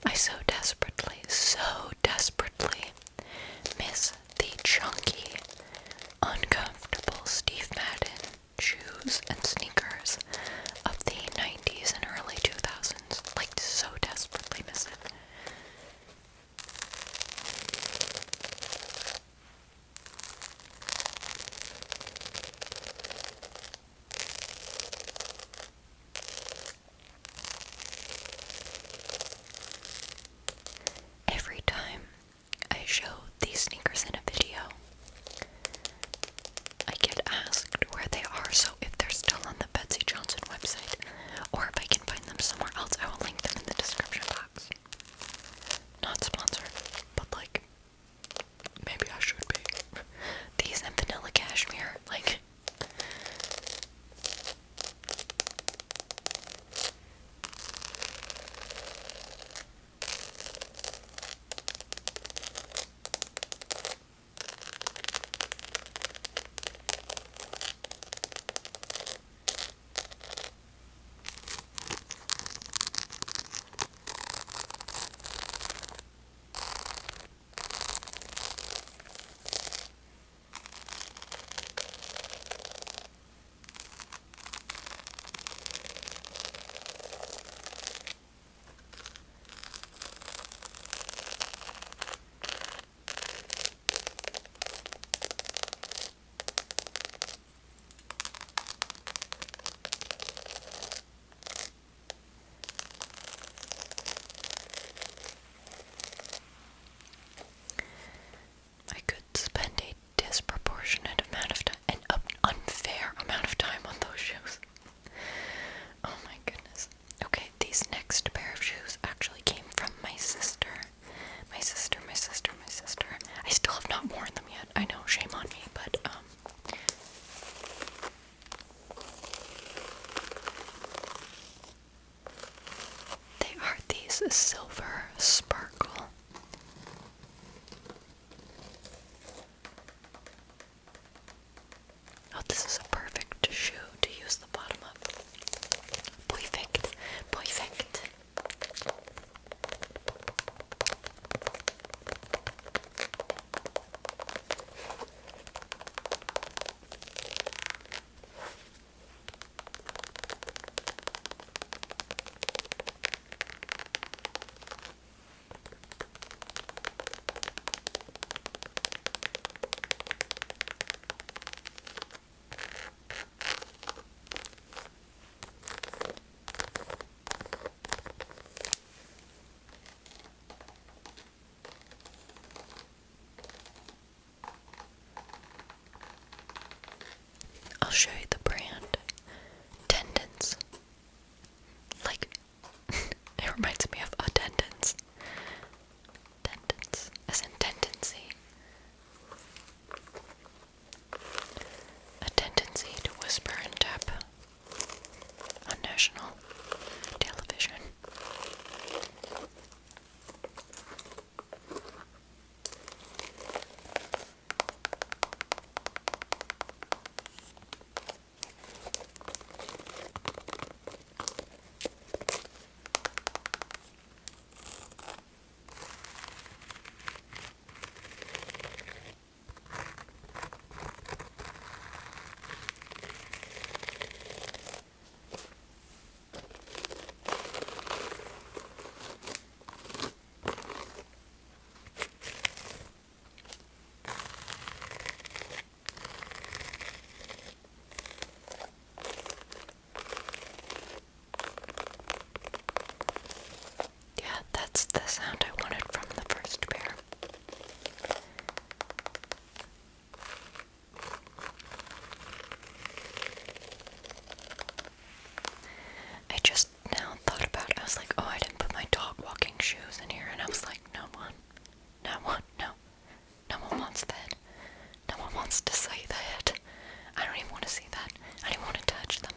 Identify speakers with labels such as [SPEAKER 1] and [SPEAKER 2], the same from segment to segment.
[SPEAKER 1] I so desperately miss the chunky, uncomfortable Steve Madden shoes and sneakers of the 90s and early 2000s. Like, so desperately miss it. Every time I show these sneakers in a video, I get asked where they are, so if they're still on the Betsey Johnson website, or if I can find them somewhere else, I will link them in the description box. Not sponsored, but like, maybe I should be. These and vanilla cashmere, like, I could spend a disproportionate amount of time, an unfair amount of time on those shoes. Oh my goodness. Okay, these next pair of shoes actually came from my sister. My sister. I still have not worn them yet. I know, shame on me, but, they are these silver sparkle. Oh, this is a perfect shoe to use the bottom of. Perfect. I'll show you the brand. Tendons. Like, it reminds me of attendance. Tendons, as in tendency. A tendency to whisper and tap on national television. That's the sound I wanted from the first pair. I just now thought about it. I was like, oh, I didn't put my dog walking shoes in here. And I was like, no one wants that. No one wants to see that. I don't even want to see that. I don't even want to touch them.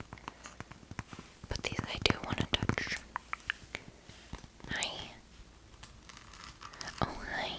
[SPEAKER 1] But these I do want to touch. Hi. Oh, hi.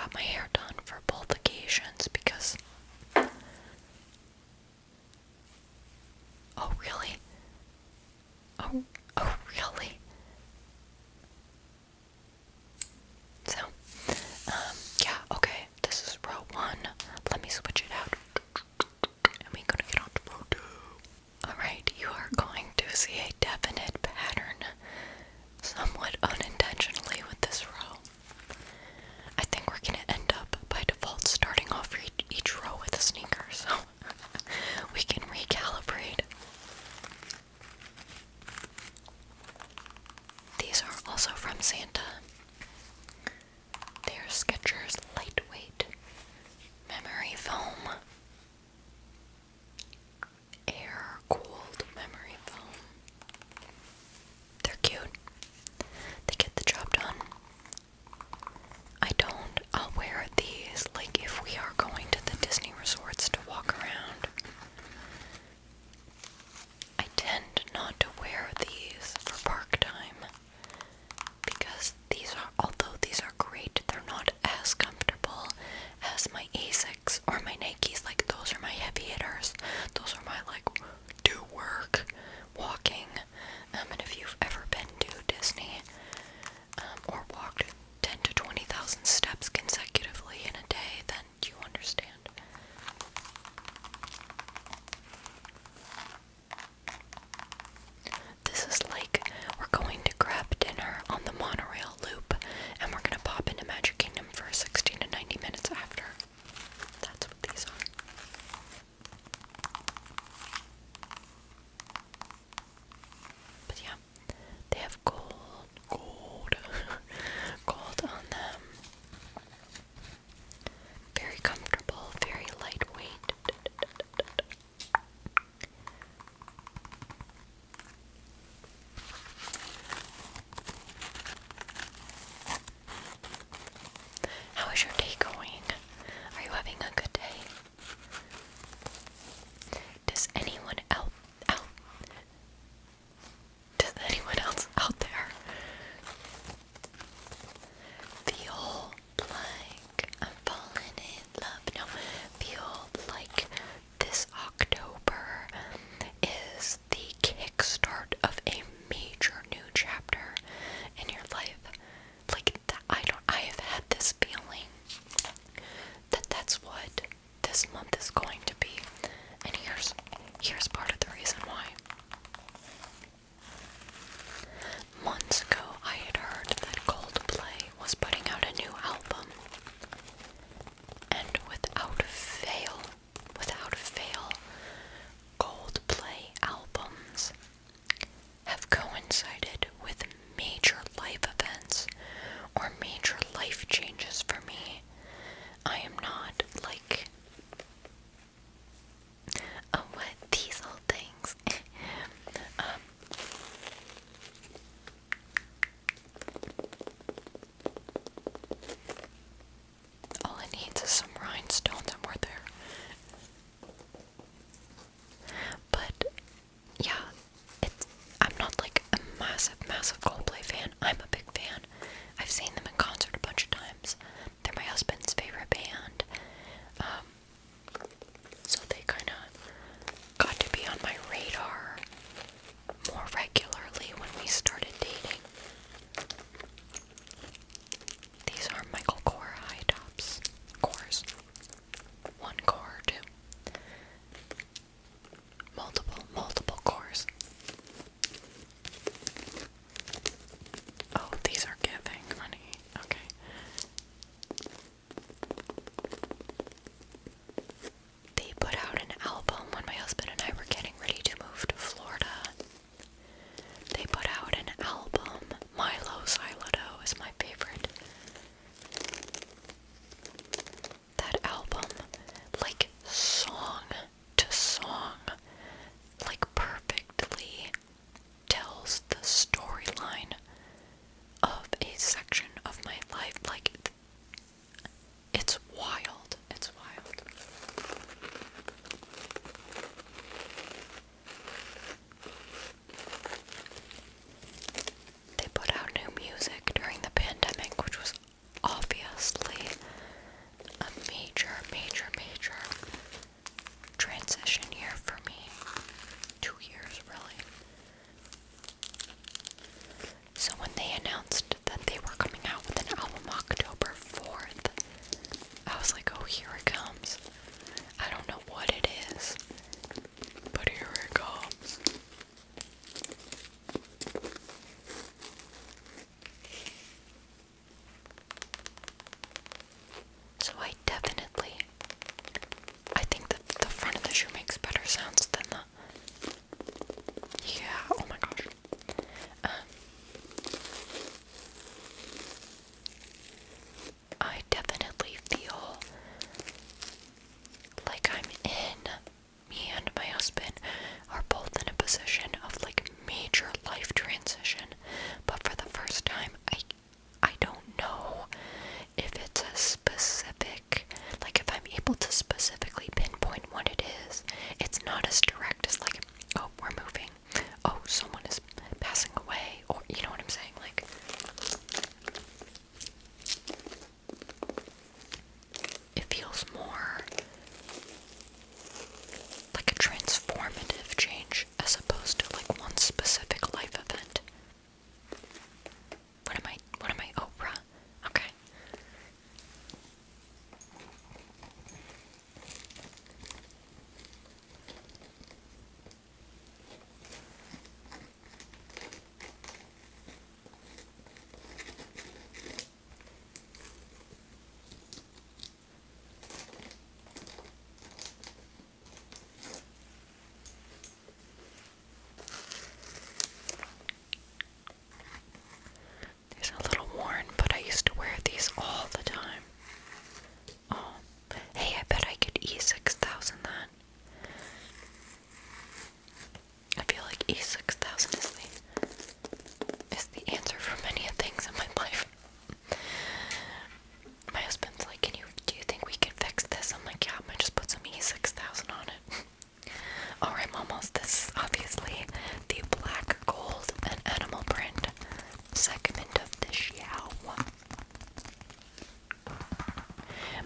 [SPEAKER 1] got my hair done for both occasions because... Oh, really? Oh, really? So, yeah, okay, this is row 1. Let me switch it out. And we're gonna get on to row 2. Alright, you are going to see a definite pattern, somewhat unintentionally, with this row. I think we're gonna end up, by default, starting off each row with a sneaker, so we can recalibrate. These are also from Santa. They are Skechers lightweight memory foam. Air-cooled memory foam. They're cute. They get the job done. I'll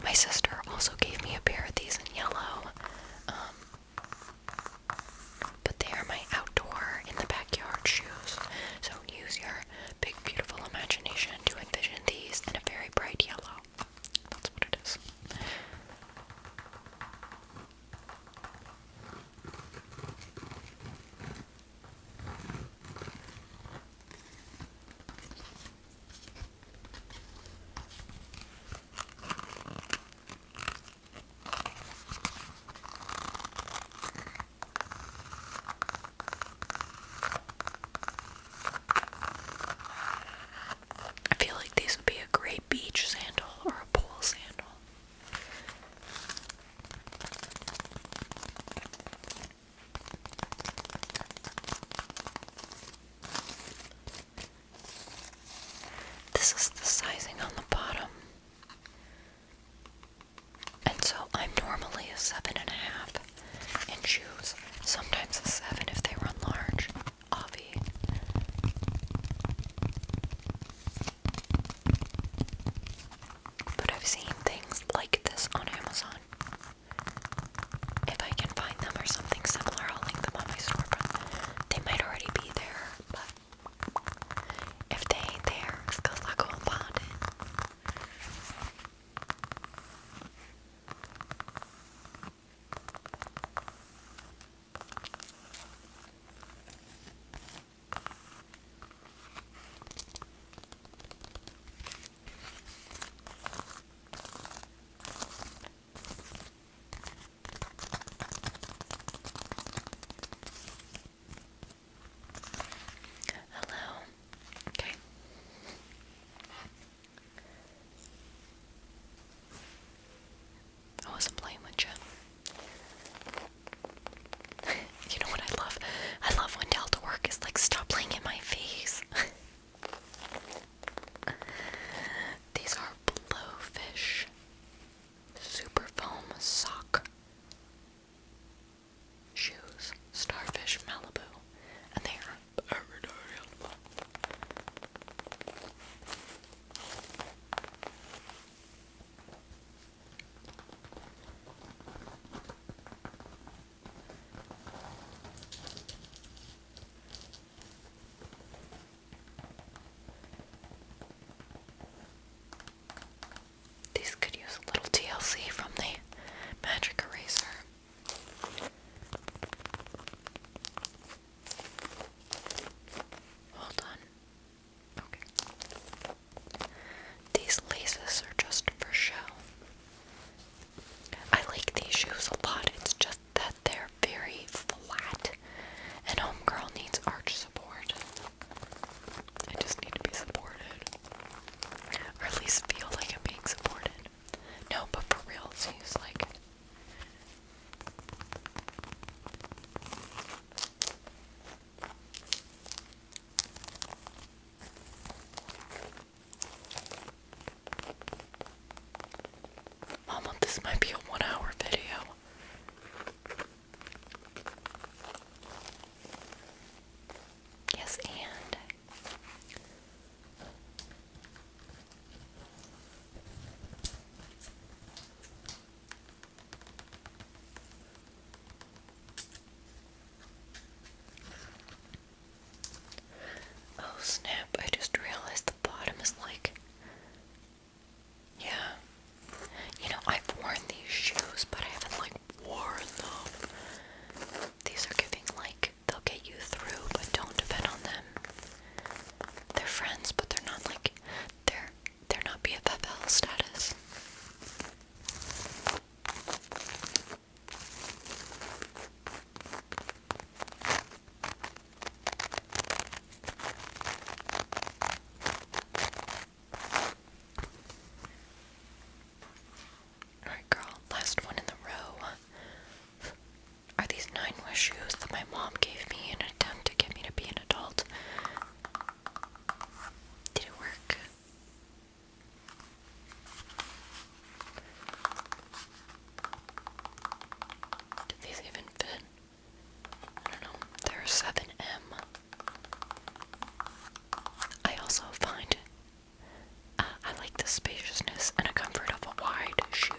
[SPEAKER 1] My sister also gave me a pair of these in yellow, but they are my outdoor, in the backyard shoes. So use your big, beautiful imagination to envision these in a very bright yellow. That's what it is. I feel like these would be a great beach sandal or a pool sandal. This is the sizing on the bottom. And so I'm normally a 7.5 in shoes. Sometimes a 7 if they run large. Obvi. But I've seen things like this on Amazon. If I can find them or something similar, I'll link them on my store. But they might already be there. But if they ain't there, it's because I go and find it. Hello. Okay. I wasn't playing with you. You know what I love? I love when Delta work is like, stop playing in my face. These are Blowfish Super Foam Sock shoes. Starfish Malibu. And they are very adorable. These could use a little TLC from the Magic Eraser. Hold on. Okay. These laces are just for show. I like these shoes a lot. It's just that they're very flat. And homegirl needs arch support. I just need to be supported. Or at least feel like I'm being supported. No, but for real, she's like... Mama, this might be a 1-hour video. Yes, and... Oh snap, I just realized the bottom is like... Yeah. You know, I've worn these shoes, but I haven't like worn them. These are giving like, they'll get you through, but don't depend on them. They're friends, but they're not like, they're not BFFL status. Alright girl, last one in the row are these 9 West shoes that my mom gave me in an attempt to get me to be an adult. Did it work? Did these even fit? I don't know. They're a 7M. I also find I like the spaciousness and a comfort of a wide shoe.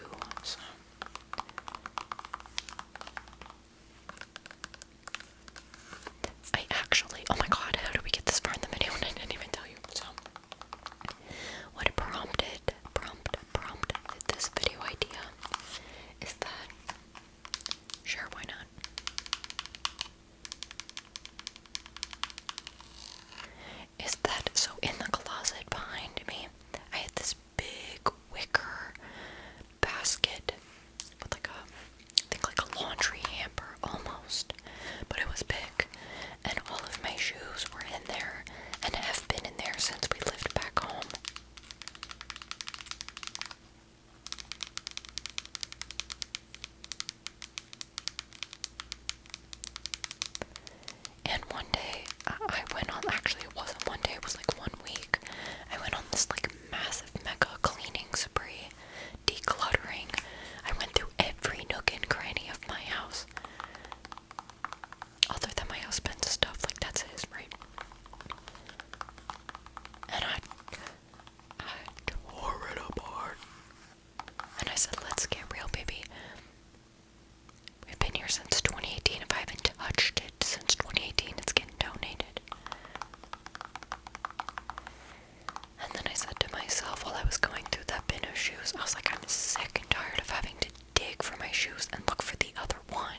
[SPEAKER 1] shoes. I was like, I'm sick and tired of having to dig for my shoes and look for the other one.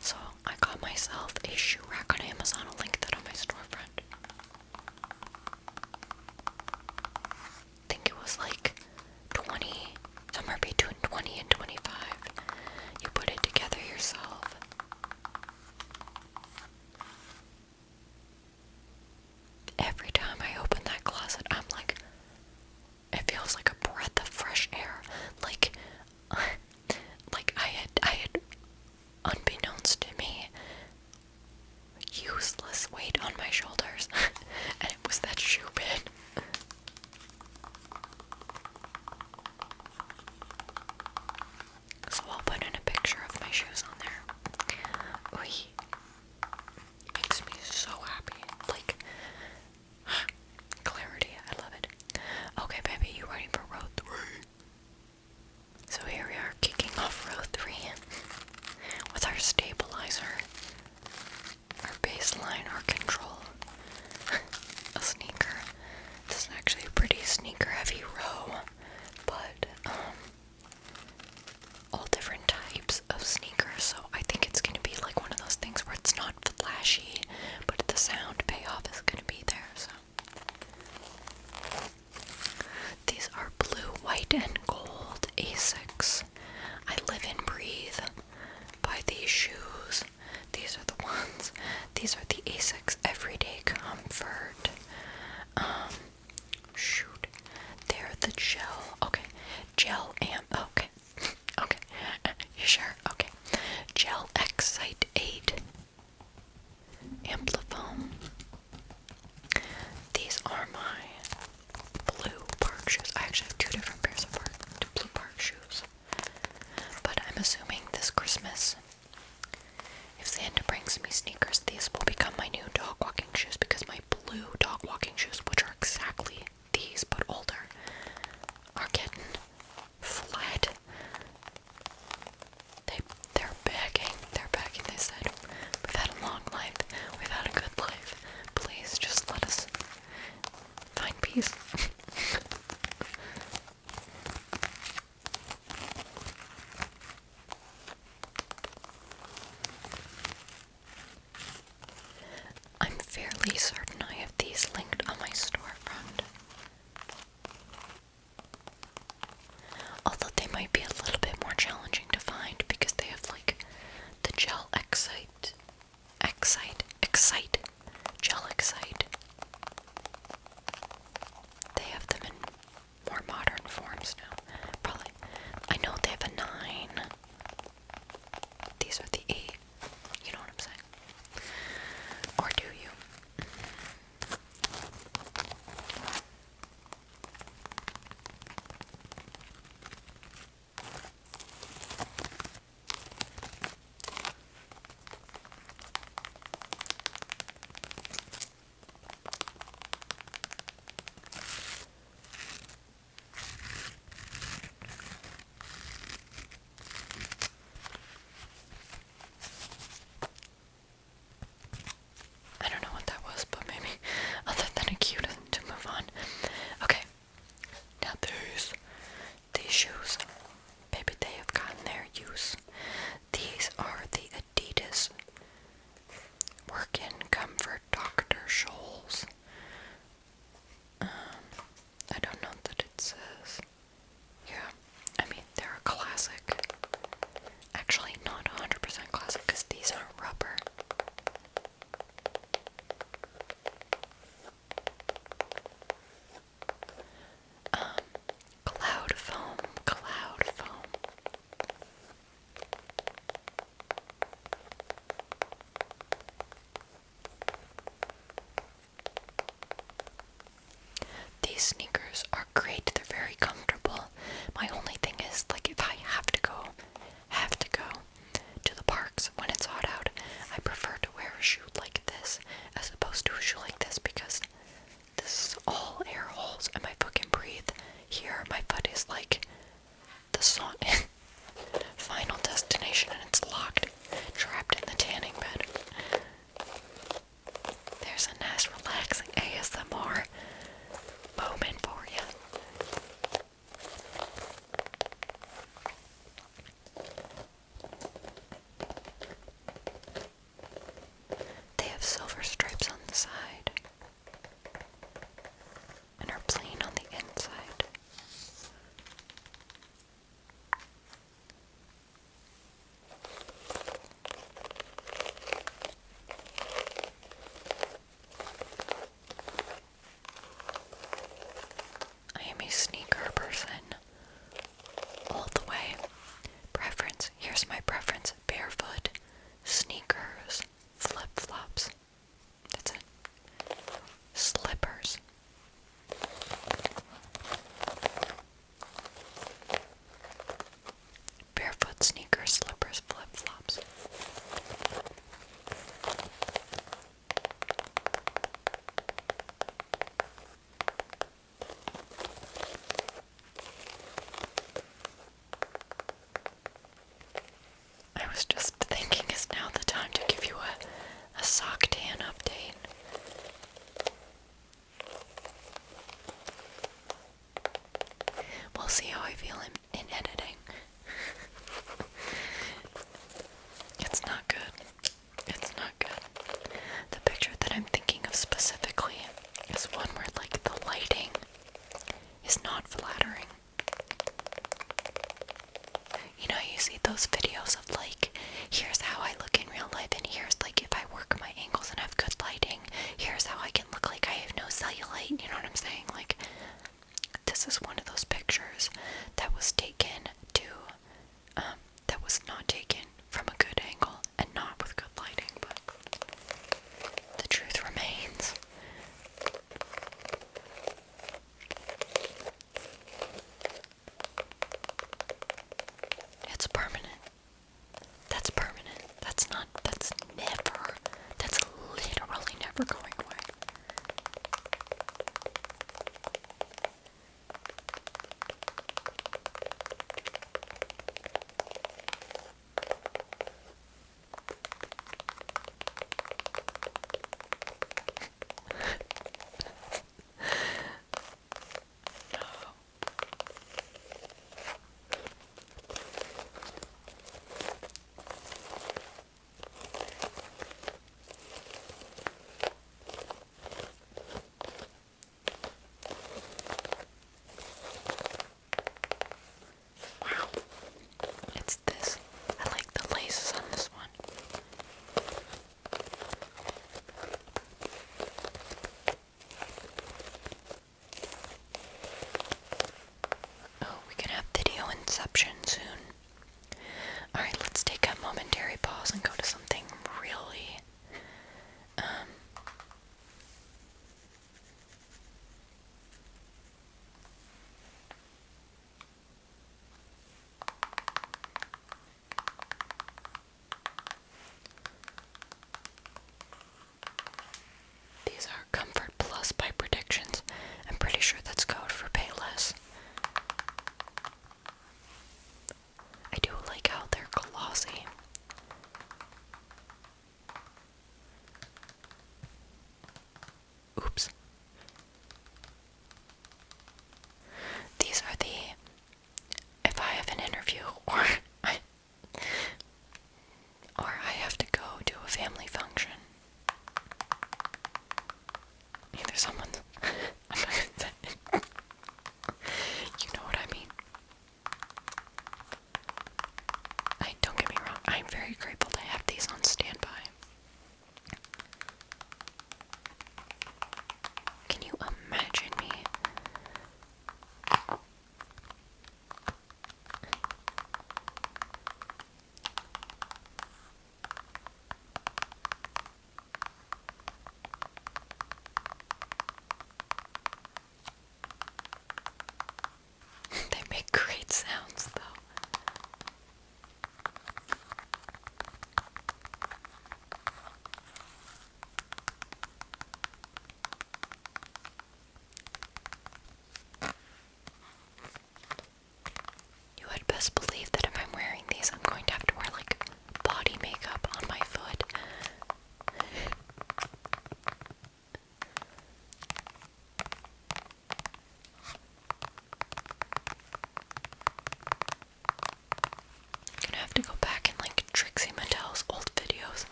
[SPEAKER 1] So I got myself a shoe rack on Amazon. I'll link that on my storefront. I think it was like 20, somewhere between 20 and 25. You put it together yourself. Every time I open that closet, I'm like, it feels like a breath of fresh air. Like I had, unbeknownst to me, useless weight on my shoulders, and it was that shoe bin. So I'll put in a picture of my shoes on there. Ooh, it makes me so happy. Clarity, I love it. Okay, baby, you ready for row 3? So here we are, kicking off row 3 with our stabilizer, our baseline, our control, a sneaker. This is actually a pretty sneaker heavy row, but all different types of sneakers, so I think it's gonna be like one of those things where it's not flashy, but the sound payoff is gonna be there. So these are blue, white, and gold Asics. I live and breathe by these shoes. These are the ones. These are the Asics Everyday Comfort. Shoot. They're the gel. Okay. Gel okay. Okay. You sure? Okay. Gel Excite 8. Amplifoam. These are my blue park shoes. I actually have 2 different pairs of blue park shoes. But I'm assuming this Christmas, if Santa brings me sneakers, these will become my new dog walking shoes, because my blue dog walking shoes, which are exactly these but older, are getting flat. They're begging. They're begging. They said, we've had a long life. We've had a good life. Please just let us find peace. I'm fairly certain I have these linked on my storefront. Although they might be a little bit more challenging to find because they have like the Gel Excite, Gel Excite. They have them in more modern forms now. Probably. I know they have a 9. These are the 8. You know what I'm saying? Or do you? I don't know what that was, but maybe other than a cue to move on. Okay, now these shoes, baby, they have gotten their use. These are the ADIDAS Work-In Comfort Dr. Scholl's. I don't know that it says. Yeah, I mean, they're a classic. Actually, not 100% classic, because these aren't rubber. Cloudfoam. These sneakers are great. They're very comfortable. My only thing is, like, if I have to go to the parks when it's hot out, I prefer to wear a shoe like this as opposed to a shoe like this, because this is all air holes and my foot can breathe. Here, my foot is like the final destination, and it's locked, trapped in the tanning bed. There's a nice relaxing ASMR moment for you. I'm a sneaker person. All the way. Preference. Here's my preference. Barefoot, sneakers, flip-flops. That's it. Slippers. Barefoot, sneakers, slippers, flip-flops. I was just thinking, is now the time to give you a sock tan update? We'll see how I feel in editing. It's not good. It's not good. The picture that I'm thinking of specifically is one where, like, the lighting is not flattering. You know, you see those videos of, like, here's how I look in real life, and here's, like, if I work my angles and have good lighting, here's how I can look like I have no cellulite, you know what I'm saying? Like, this is one of those pictures that was taken that was not taken from a good angle and not with good lighting, but the truth remains. It's permanent. That's permanent. That's literally never going away.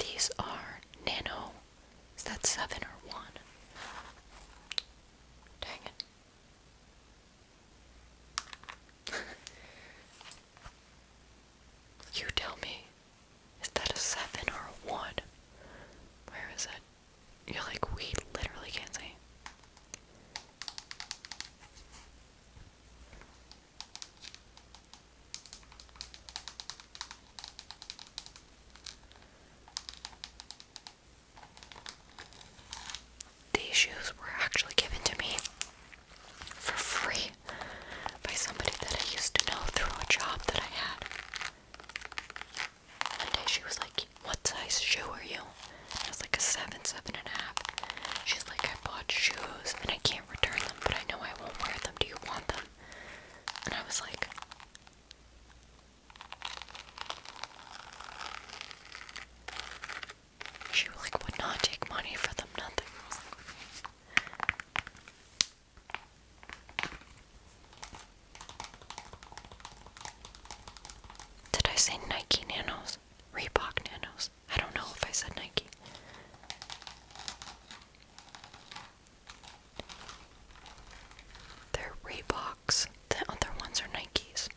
[SPEAKER 1] These are Nano. Is that 7 or 1? Dang it. You tell me. Is that a 7 or a 1? Where is it? You're like, we literally can't see. These shoes were actually given to me for free by somebody that I used to know through a job that I had. One day she was like, what size shoe are you? And I was like a 7, 7.5. She's like, I bought shoes and I can't return them, but I know I won't wear them. Do you want them? And I was like, she like would not take money for them, nothing. I was like, did I say Nike Nanos? Reebok Nanos? I don't know if I said Nike. They're Reeboks. The other ones are Nikes.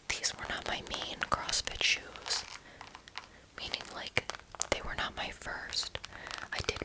[SPEAKER 1] These were not my main CrossFit shoes. Meaning, like, they were not my first. I did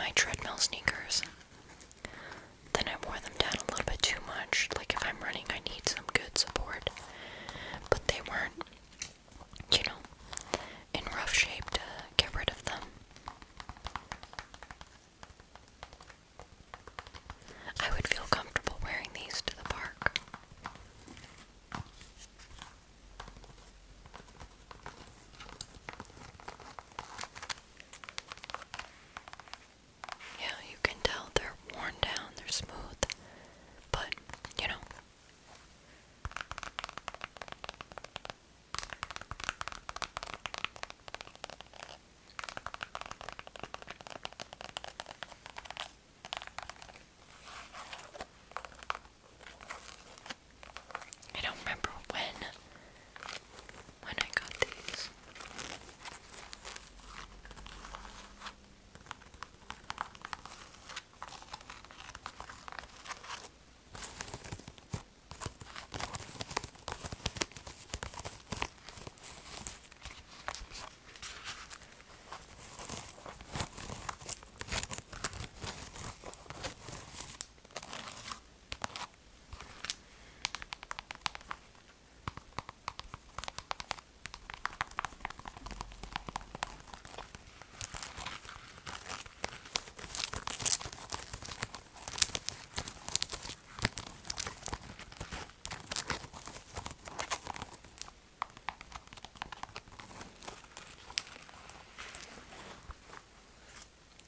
[SPEAKER 1] my treadmill sneakers. Then I wore them down a little bit too much. Like if I'm running, I need some good support. But they weren't, in rough shape to get rid of them. I would feel comfortable wearing these to the park. Yeah, you can tell they're worn down, they're smooth, but, I don't remember when I got these.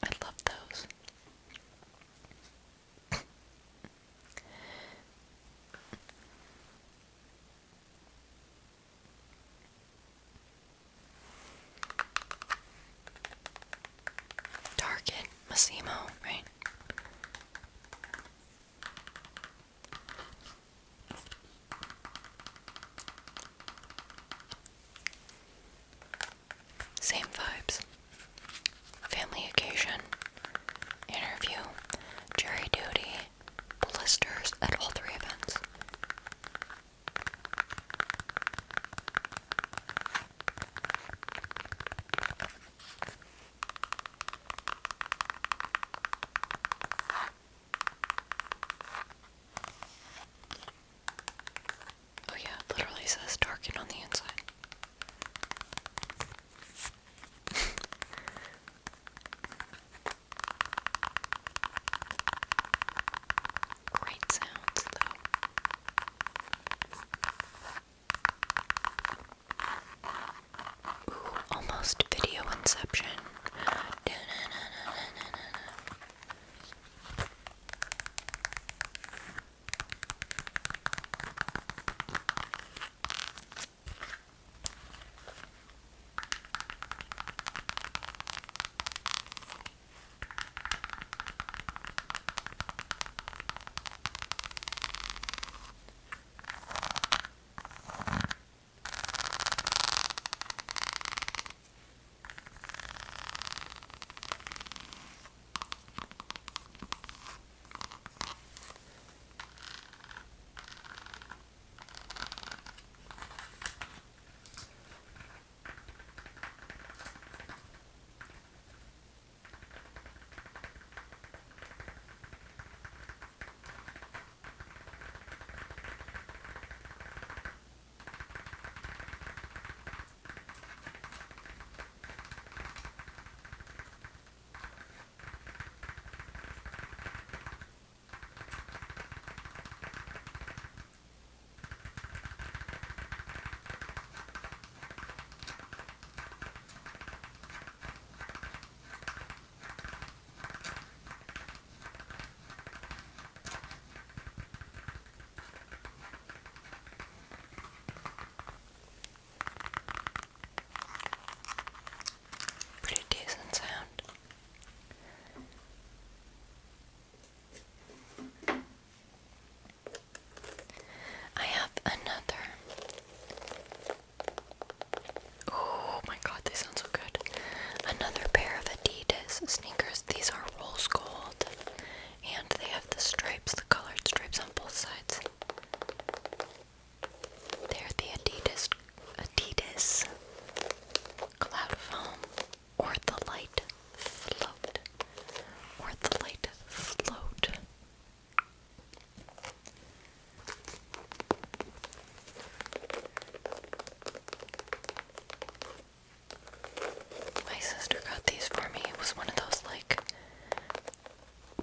[SPEAKER 1] I love those. Target, Mossimo, right? Same vibes. Family occasion, interview, jury duty, blisters at all 3 events.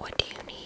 [SPEAKER 1] what do you need?